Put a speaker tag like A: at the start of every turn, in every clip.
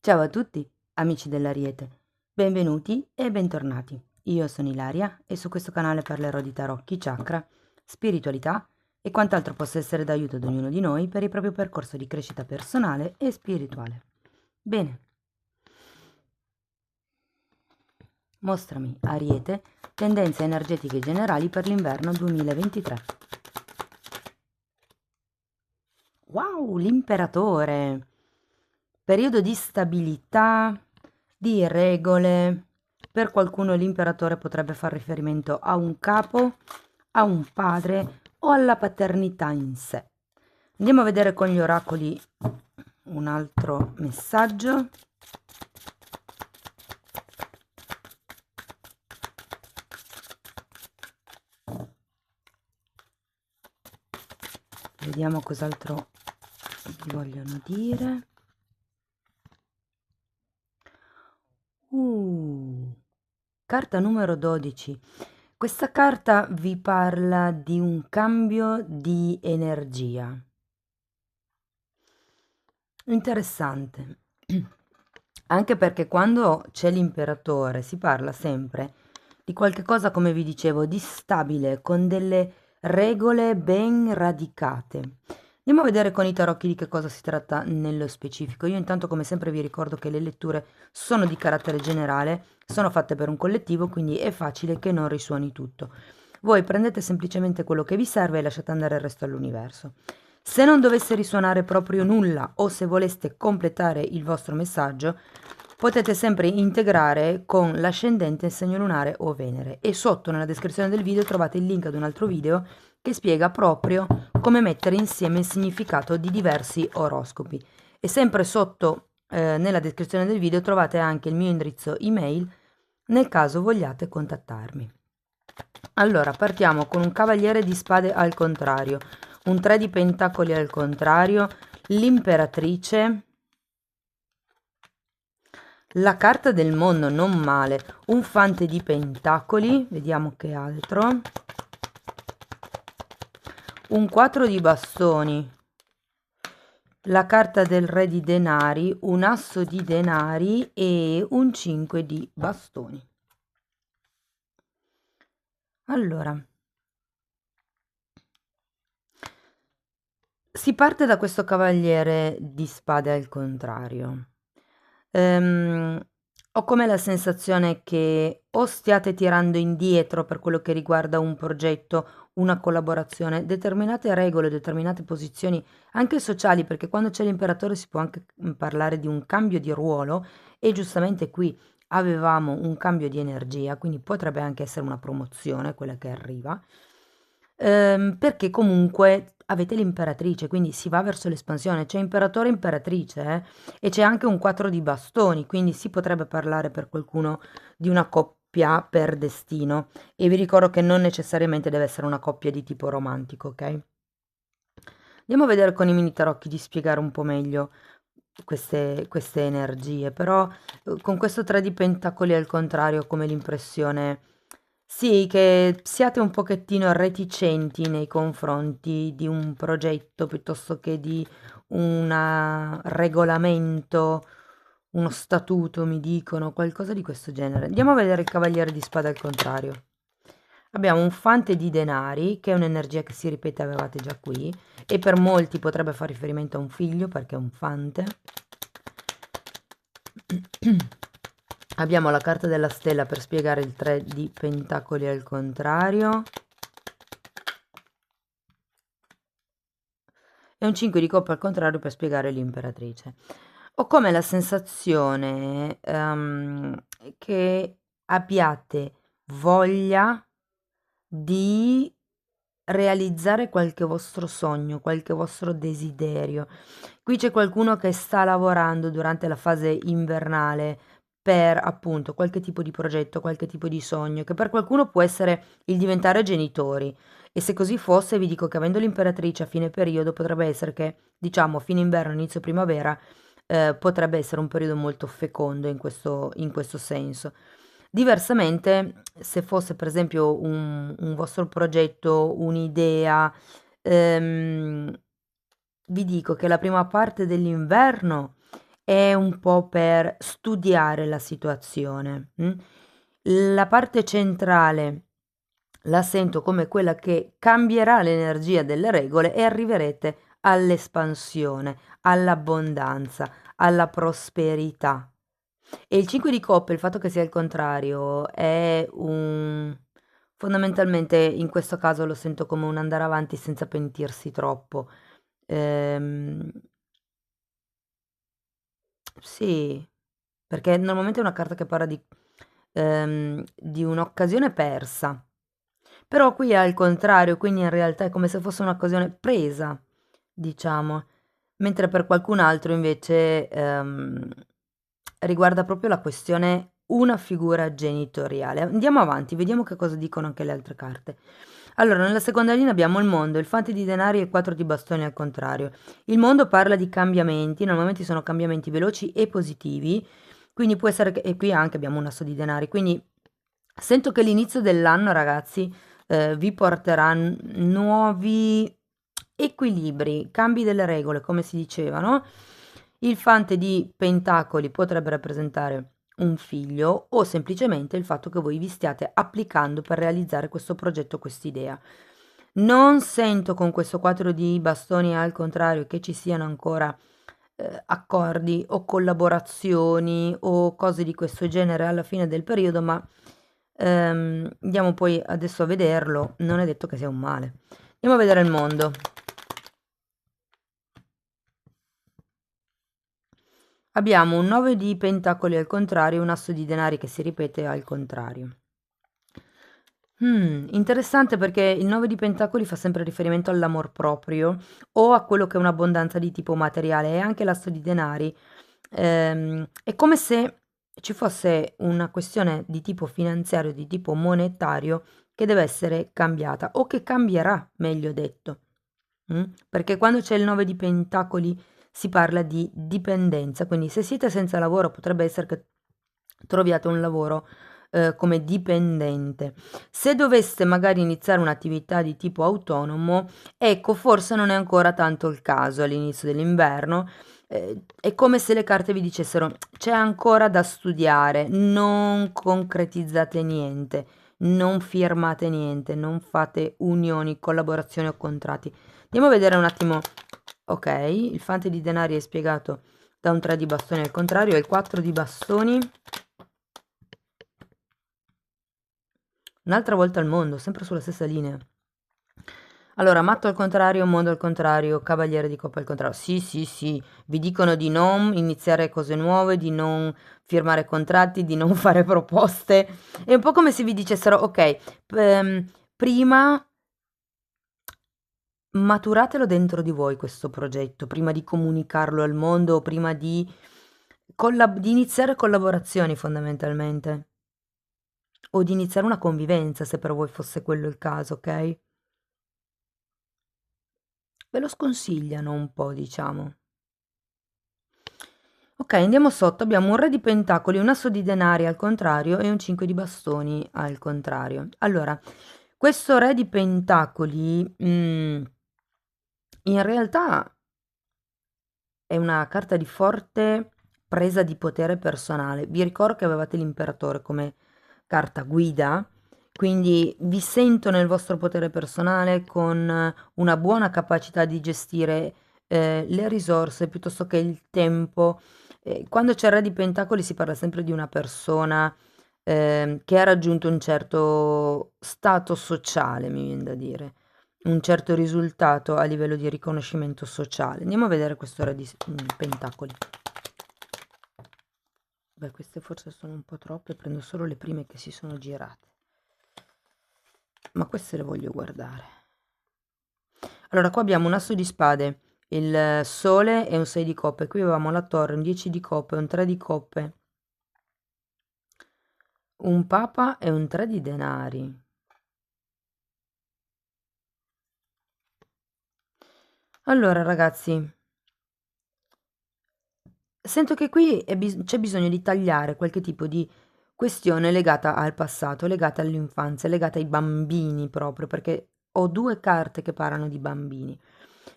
A: Ciao a tutti, amici dell'Ariete, benvenuti e bentornati. Io sono Ilaria e su questo canale parlerò di tarocchi, chakra, spiritualità e quant'altro possa essere d'aiuto ad ognuno di noi per il proprio percorso di crescita personale e spirituale. Bene, mostrami, Ariete, tendenze energetiche generali per l'inverno 2023. Wow, l'imperatore! Periodo di stabilità, di regole. Per qualcuno l'imperatore potrebbe far riferimento a un capo, a un padre o alla paternità in sé. Andiamo a vedere con gli oracoli un altro messaggio. Vediamo cos'altro vi vogliono dire. Carta numero 12. Questa carta vi parla di un cambio di energia. Interessante. Anche perché quando c'è l'imperatore si parla sempre di qualche cosa, come vi dicevo, di stabile, con delle regole ben radicate. Andiamo a vedere con i tarocchi di che cosa si tratta nello specifico. Io intanto, come sempre, vi ricordo che le letture sono di carattere generale, sono fatte per un collettivo, quindi è facile che non risuoni tutto. Voi prendete semplicemente quello che vi serve e lasciate andare il resto all'universo. Se non dovesse risuonare proprio nulla o se voleste completare il vostro messaggio, potete sempre integrare con l'ascendente, il segno lunare o Venere. E sotto nella descrizione del video trovate il link ad un altro video che spiega proprio come mettere insieme il significato di diversi oroscopi. E sempre sotto nella descrizione del video trovate anche il mio indirizzo email nel caso vogliate contattarmi. Allora, partiamo con un cavaliere di spade al contrario, un 3 di pentacoli al contrario, l'imperatrice, la carta del mondo, non male, un fante di pentacoli, vediamo che altro, un 4 di bastoni, la carta del re di denari, un asso di denari e un 5 di bastoni. Allora, si parte da questo cavaliere di spade al contrario. Ho come la sensazione che o stiate tirando indietro per quello che riguarda un progetto, una collaborazione, determinate regole, determinate posizioni, anche sociali, perché quando c'è l'imperatore si può anche parlare di un cambio di ruolo e giustamente qui avevamo un cambio di energia, quindi potrebbe anche essere una promozione quella che arriva. Perché comunque avete l'imperatrice, quindi si va verso l'espansione, c'è imperatore e imperatrice, e c'è anche un 4 di bastoni, quindi si potrebbe parlare per qualcuno di una coppia per destino. E vi ricordo che non necessariamente deve essere una coppia di tipo romantico, ok? Andiamo a vedere con i mini tarocchi di spiegare un po' meglio queste energie, però con questo 3 di pentacoli al contrario ho come l'impressione, sì, che siate un pochettino reticenti nei confronti di un progetto piuttosto che di un regolamento, uno statuto, mi dicono, qualcosa di questo genere. Andiamo a vedere il cavaliere di spade al contrario. Abbiamo un fante di denari, che è un'energia che si ripete, avevate già qui, e per molti potrebbe fare riferimento a un figlio perché è un fante. Abbiamo la carta della stella per spiegare il 3 di pentacoli al contrario. E un 5 di coppa al contrario per spiegare l'imperatrice. Ho come la sensazione che abbiate voglia di realizzare qualche vostro sogno, qualche vostro desiderio. Qui c'è qualcuno che sta lavorando durante la fase invernale per appunto qualche tipo di progetto, qualche tipo di sogno, che per qualcuno può essere il diventare genitori. E se così fosse, vi dico che avendo l'imperatrice a fine periodo, potrebbe essere che, diciamo, fine inverno, inizio primavera, potrebbe essere un periodo molto fecondo in questo senso. Diversamente, se fosse per esempio un vostro progetto, un'idea, vi dico che la prima parte dell'inverno è un po' per studiare la situazione. La parte centrale la sento come quella che cambierà l'energia delle regole e arriverete all'espansione, all'abbondanza, alla prosperità. E il 5 di coppe, il fatto che sia il contrario, è un... Fondamentalmente in questo caso lo sento come un andare avanti senza pentirsi troppo. Ehm, sì, perché normalmente è una carta che parla di un'occasione persa. Però qui è al contrario, quindi in realtà è come se fosse un'occasione presa, diciamo. Mentre per qualcun altro invece riguarda proprio la questione una figura genitoriale. Andiamo avanti, vediamo che cosa dicono anche le altre carte. Allora, nella seconda linea abbiamo il mondo, il fante di denari e il 4 di bastoni al contrario. Il mondo parla di cambiamenti, normalmente sono cambiamenti veloci e positivi, quindi può essere che, e qui anche abbiamo un asso di denari, quindi sento che l'inizio dell'anno, ragazzi, vi porterà nuovi equilibri, cambi delle regole, come si diceva, no? Il fante di pentacoli potrebbe rappresentare un figlio o semplicemente il fatto che voi vi stiate applicando per realizzare questo progetto, quest'idea. Non sento con questo 4 di bastoni al contrario che ci siano ancora accordi o collaborazioni o cose di questo genere alla fine del periodo, ma andiamo poi adesso a vederlo, non è detto che sia un male. Andiamo a vedere il mondo. Abbiamo un 9 di pentacoli al contrario, un asso di denari che si ripete al contrario. Interessante perché il 9 di pentacoli fa sempre riferimento all'amor proprio o a quello che è un'abbondanza di tipo materiale e anche l'asso di denari. È come se ci fosse una questione di tipo finanziario, di tipo monetario che deve essere cambiata o che cambierà, meglio detto. Perché quando c'è il 9 di pentacoli si parla di dipendenza, quindi se siete senza lavoro potrebbe essere che troviate un lavoro come dipendente. Se doveste magari iniziare un'attività di tipo autonomo, ecco, forse non è ancora tanto il caso all'inizio dell'inverno. È come se le carte vi dicessero c'è ancora da studiare, non concretizzate niente, non firmate niente, non fate unioni, collaborazioni o contratti. Andiamo a vedere un attimo. Ok, il fante di denari è spiegato da un 3 di bastoni al contrario e il 4 di bastoni. Un'altra volta al mondo, sempre sulla stessa linea. Allora, matto al contrario, mondo al contrario, cavaliere di coppa al contrario. Sì, sì, sì, vi dicono di non iniziare cose nuove, di non firmare contratti, di non fare proposte. È un po' come se vi dicessero, ok, prima maturatelo dentro di voi questo progetto, prima di comunicarlo al mondo, prima di iniziare collaborazioni fondamentalmente, o di iniziare una convivenza, se per voi fosse quello il caso, ok? Ve lo sconsigliano un po', diciamo. Ok, andiamo sotto, abbiamo un re di pentacoli, un asso di denari al contrario e un 5 di bastoni al contrario. Allora, questo re di pentacoli, in realtà è una carta di forte presa di potere personale. Vi ricordo che avevate l'imperatore come carta guida, quindi vi sento nel vostro potere personale con una buona capacità di gestire le risorse piuttosto che il tempo. Quando c'è il Re di Pentacoli si parla sempre di una persona che ha raggiunto un certo stato sociale, mi viene da dire, un certo risultato a livello di riconoscimento sociale. Andiamo a vedere questo Re di Pentacoli. Beh, queste forse sono un po' troppe, prendo solo le prime che si sono girate. Ma queste le voglio guardare. Allora, qua abbiamo un asso di spade, il sole e un 6 di coppe. Qui avevamo la torre, un 10 di coppe, un 3 di coppe, un papa e un 3 di denari. Allora, ragazzi, sento che qui c'è bisogno di tagliare qualche tipo di questione legata al passato, legata all'infanzia, legata ai bambini proprio, perché ho due carte che parlano di bambini.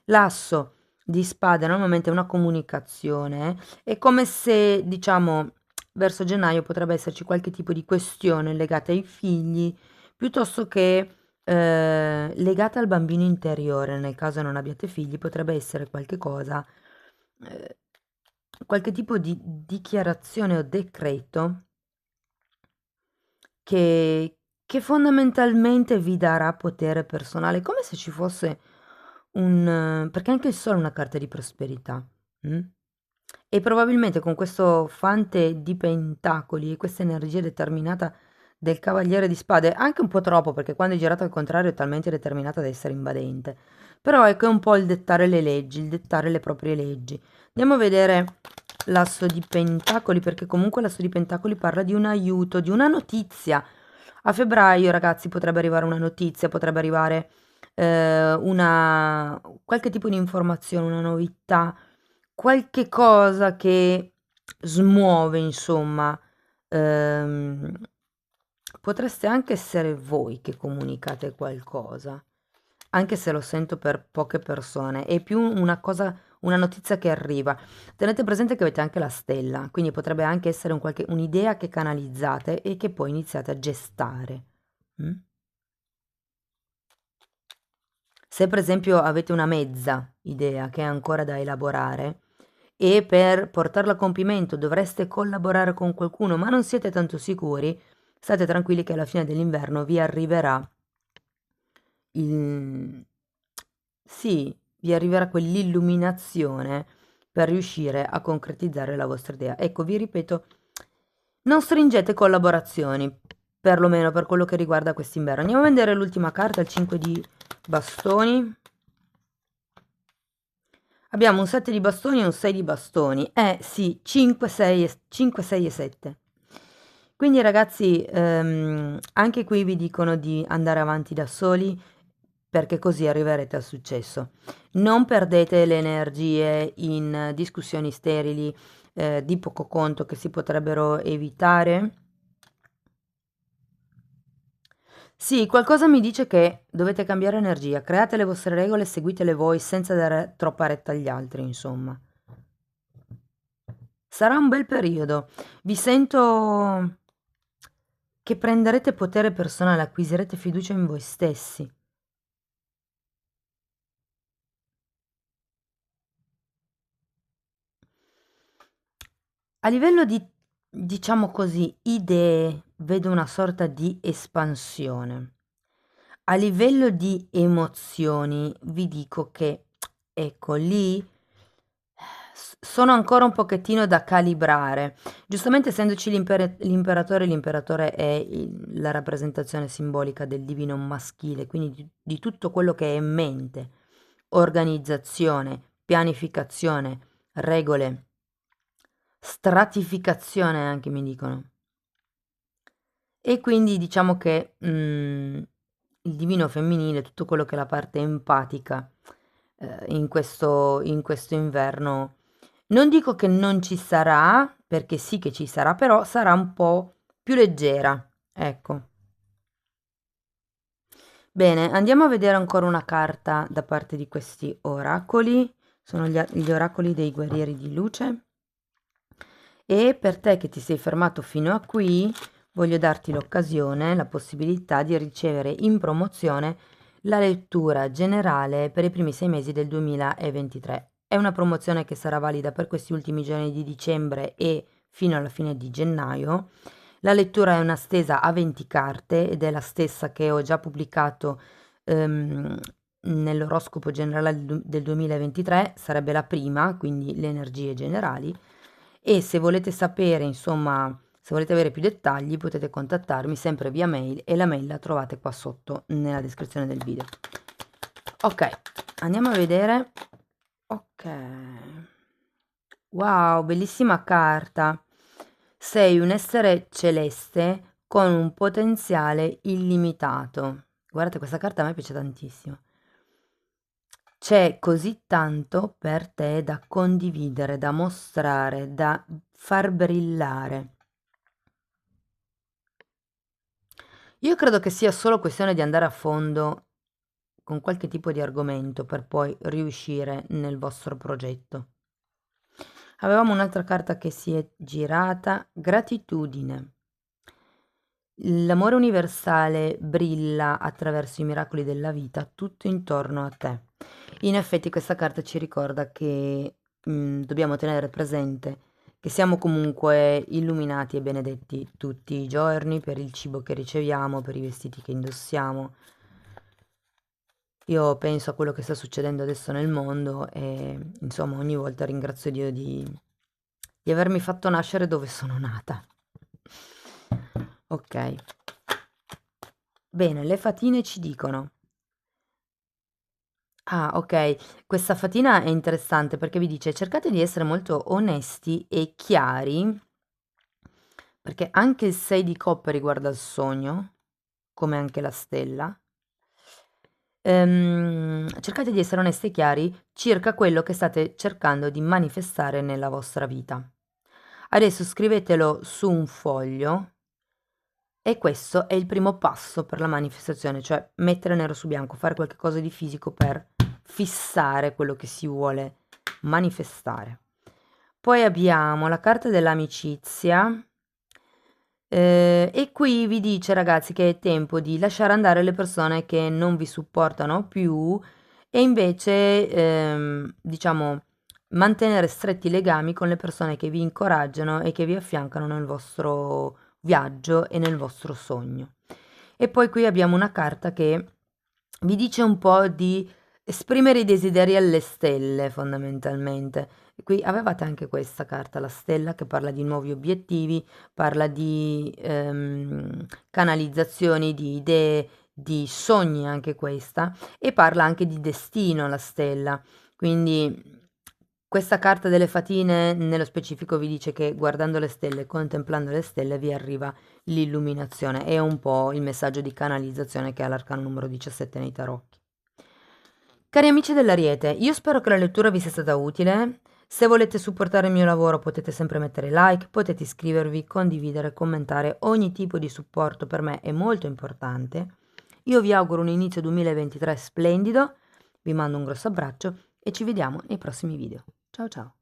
A: L'asso di spade normalmente è una comunicazione, è come se, diciamo, verso gennaio potrebbe esserci qualche tipo di questione legata ai figli, piuttosto che legata al bambino interiore, nel caso non abbiate figli, potrebbe essere qualche cosa, eh, qualche tipo di dichiarazione o decreto che fondamentalmente vi darà potere personale, come se ci fosse perché anche il sole è una carta di prosperità. Mm? E probabilmente con questo fante di pentacoli e questa energia determinata del cavaliere di spade, anche un po' troppo perché quando è girato al contrario è talmente determinata da essere invadente, però ecco è un po' il dettare le leggi, il dettare le proprie leggi. Andiamo a vedere l'asso di pentacoli perché comunque l'asso di pentacoli parla di un aiuto, di una notizia. A febbraio, ragazzi, potrebbe arrivare una notizia, potrebbe arrivare qualche tipo di informazione, una novità, qualche cosa che smuove, insomma. Ehm, Potreste anche essere voi che comunicate qualcosa, anche se lo sento per poche persone, è più una cosa, una notizia che arriva. Tenete presente che avete anche la stella, quindi potrebbe anche essere un'idea che canalizzate e che poi iniziate a gestare. Mm? Se per esempio avete una mezza idea che è ancora da elaborare e per portarla a compimento dovreste collaborare con qualcuno, ma non siete tanto sicuri, state tranquilli che alla fine dell'inverno vi arriverà il... sì, vi arriverà quell'illuminazione per riuscire a concretizzare la vostra idea. Ecco, vi ripeto, non stringete collaborazioni, perlomeno per quello che riguarda quest'inverno. Andiamo a vedere l'ultima carta, il 5 di bastoni. Abbiamo un 7 di bastoni e un 6 di bastoni. Sì, 5, 6 5, 6 e 7. Quindi ragazzi, anche qui vi dicono di andare avanti da soli perché così arriverete al successo. Non perdete le energie in discussioni sterili, di poco conto che si potrebbero evitare. Sì, qualcosa mi dice che dovete cambiare energia, create le vostre regole, seguitele voi senza dare troppa retta agli altri, insomma. Sarà un bel periodo. Vi sento che prenderete potere personale, acquisirete fiducia in voi stessi. A livello di, diciamo così, idee, vedo una sorta di espansione. A livello di emozioni, vi dico che, ecco, lì sono ancora un pochettino da calibrare. Giustamente, essendoci l'imperatore è la rappresentazione simbolica del divino maschile, quindi di tutto quello che è mente, organizzazione, pianificazione, regole, stratificazione anche mi dicono. E quindi diciamo che il divino femminile, tutto quello che è la parte empatica in questo inverno, non dico che non ci sarà, perché sì che ci sarà, però sarà un po' più leggera, ecco. Bene, andiamo a vedere ancora una carta da parte di questi oracoli. Sono gli oracoli dei guerrieri di luce. E per te che ti sei fermato fino a qui, voglio darti l'occasione, la possibilità di ricevere in promozione la lettura generale per i primi 6 mesi del 2023. È una promozione che sarà valida per questi ultimi giorni di dicembre e fino alla fine di gennaio. La lettura è una stesa a 20 carte ed è la stessa che ho già pubblicato ehm, nell'oroscopo generale del 2023, sarebbe la prima, quindi le energie generali. E se volete sapere, insomma, se volete avere più dettagli, potete contattarmi sempre via mail e la mail la trovate qua sotto nella descrizione del video. Ok, andiamo a vedere. Ok. Wow, bellissima carta. Sei un essere celeste con un potenziale illimitato. Guardate, questa carta a me piace tantissimo. C'è così tanto per te da condividere, da mostrare, da far brillare. Io credo che sia solo questione di andare a fondo con qualche tipo di argomento per poi riuscire nel vostro progetto. Avevamo un'altra carta che si è girata, gratitudine. L'amore universale brilla attraverso i miracoli della vita tutto intorno a te. In effetti questa carta ci ricorda che dobbiamo tenere presente che siamo comunque illuminati e benedetti tutti i giorni per il cibo che riceviamo, per i vestiti che indossiamo. Io penso a quello che sta succedendo adesso nel mondo e insomma ogni volta ringrazio Dio di avermi fatto nascere dove sono nata. Ok. Bene, le fatine ci dicono. Ah, ok. Questa fatina è interessante perché vi dice cercate di essere molto onesti e chiari, perché anche il 6 di coppe riguarda il sogno, come anche la stella. Cercate di essere onesti e chiari circa quello che state cercando di manifestare nella vostra vita. Adesso scrivetelo su un foglio e questo è il primo passo per la manifestazione, cioè mettere nero su bianco, fare qualcosa di fisico per fissare quello che si vuole manifestare. Poi abbiamo la carta dell'amicizia. E qui vi dice, ragazzi, che è tempo di lasciare andare le persone che non vi supportano più e invece, diciamo, mantenere stretti legami con le persone che vi incoraggiano e che vi affiancano nel vostro viaggio e nel vostro sogno. E poi qui abbiamo una carta che vi dice un po' di esprimere i desideri alle stelle, fondamentalmente. Qui avevate anche questa carta, la stella, che parla di nuovi obiettivi, parla di canalizzazioni, di idee, di sogni anche questa, e parla anche di destino, la stella. Quindi questa carta delle fatine, nello specifico, vi dice che guardando le stelle, contemplando le stelle, vi arriva l'illuminazione. È un po' il messaggio di canalizzazione che ha l'arcano numero 17 nei tarocchi. Cari amici dell'Ariete, io spero che la lettura vi sia stata utile. Se volete supportare il mio lavoro potete sempre mettere like, potete iscrivervi, condividere, commentare. Ogni tipo di supporto per me è molto importante. Io vi auguro un inizio 2023 splendido, vi mando un grosso abbraccio e ci vediamo nei prossimi video. Ciao ciao!